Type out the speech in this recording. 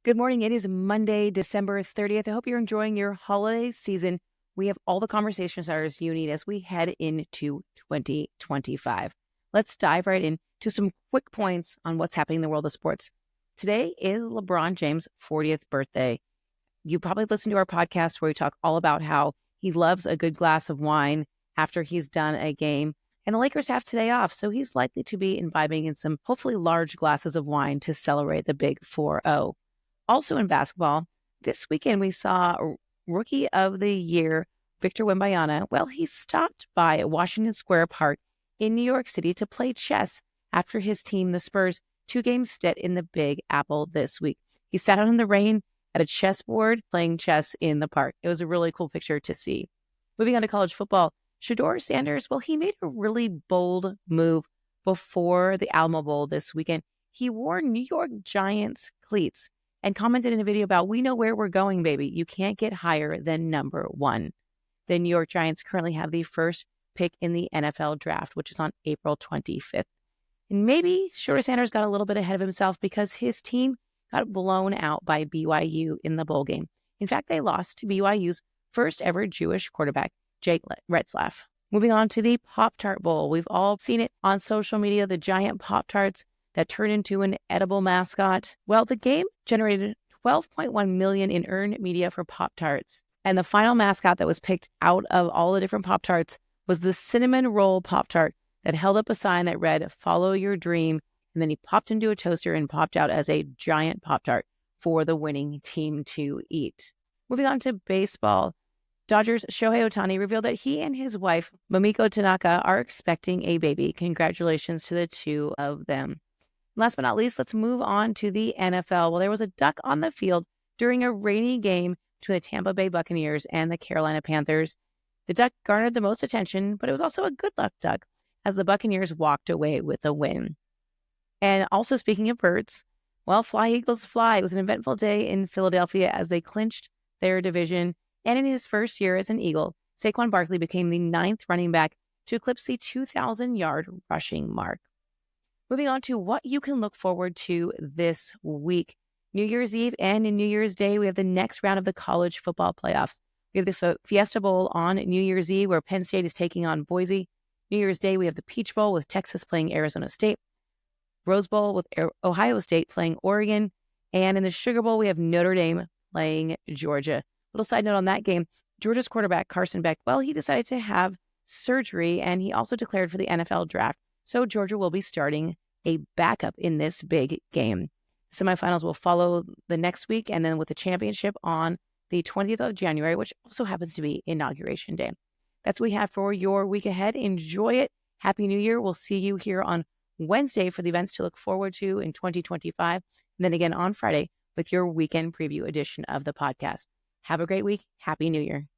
Good morning. It is Monday, December 30th. I hope you're enjoying your holiday season. We have all the conversation starters you need as we head into 2025. Let's dive right into some quick points on what's happening in the world of sports. Today is LeBron James' 40th birthday. You probably listened to our podcast where we talk all about how he loves a good glass of wine after he's done a game. And the Lakers have today off, so he's likely to be imbibing in some hopefully large glasses of wine to celebrate the big 4-0. Also in basketball, this weekend we saw Rookie of the Year, Victor Wembanyama. Well, he stopped by Washington Square Park in New York City to play chess after his team, the Spurs, 2-game stint in the Big Apple this week. He sat out in the rain at a chessboard playing chess in the park. It was a really cool picture to see. Moving on to college football, Shedeur Sanders, well, he made a really bold move before the Alamo Bowl this weekend. He wore New York Giants cleats and commented in a video about, "We know where we're going, baby. You can't get higher than number one." The New York Giants currently have the first pick in the NFL draft, which is on April 25th. And maybe Shedeur Sanders got a little bit ahead of himself because his team got blown out by BYU in the bowl game. In fact, they lost to BYU's first ever Jewish quarterback, Jake Retzlaff. Moving on to the Pop-Tart Bowl. We've all seen it on social media, the giant Pop-Tarts that turned into an edible mascot. Well, the game generated $12.1 million in earned media for Pop-Tarts. And the final mascot that was picked out of all the different Pop-Tarts was the cinnamon roll Pop-Tart that held up a sign that read, "Follow your dream." And then he popped into a toaster and popped out as a giant Pop-Tart for the winning team to eat. Moving on to baseball, Dodgers' Shohei Ohtani revealed that he and his wife, Momiko Tanaka, are expecting a baby. Congratulations to the two of them. Last but not least, let's move on to the NFL. Well, there was a duck on the field during a rainy game between the Tampa Bay Buccaneers and the Carolina Panthers. The duck garnered the most attention, but it was also a good luck duck as the Buccaneers walked away with a win. And also speaking of birds, well, fly Eagles fly. It was an eventful day in Philadelphia as they clinched their division. And in his first year as an Eagle, Saquon Barkley became the 9th running back to eclipse the 2,000-yard rushing mark. Moving on to what you can look forward to this week. New Year's Eve and New Year's Day, we have the next round of the college football playoffs. We have the Fiesta Bowl on New Year's Eve, where Penn State is taking on Boise. New Year's Day, we have the Peach Bowl with Texas playing Arizona State. Rose Bowl with Ohio State playing Oregon. And in the Sugar Bowl, we have Notre Dame playing Georgia. Little side note on that game, Georgia's quarterback, Carson Beck, well, he decided to have surgery, and he also declared for the NFL draft. So Georgia will be starting a backup in this big game. Semifinals will follow the next week, and then with the championship on the 20th of January, which also happens to be Inauguration Day. That's what we have for your week ahead. Enjoy it. Happy New Year. We'll see you here on Wednesday for the events to look forward to in 2025, and then again on Friday with your weekend preview edition of the podcast. Have a great week. Happy New Year.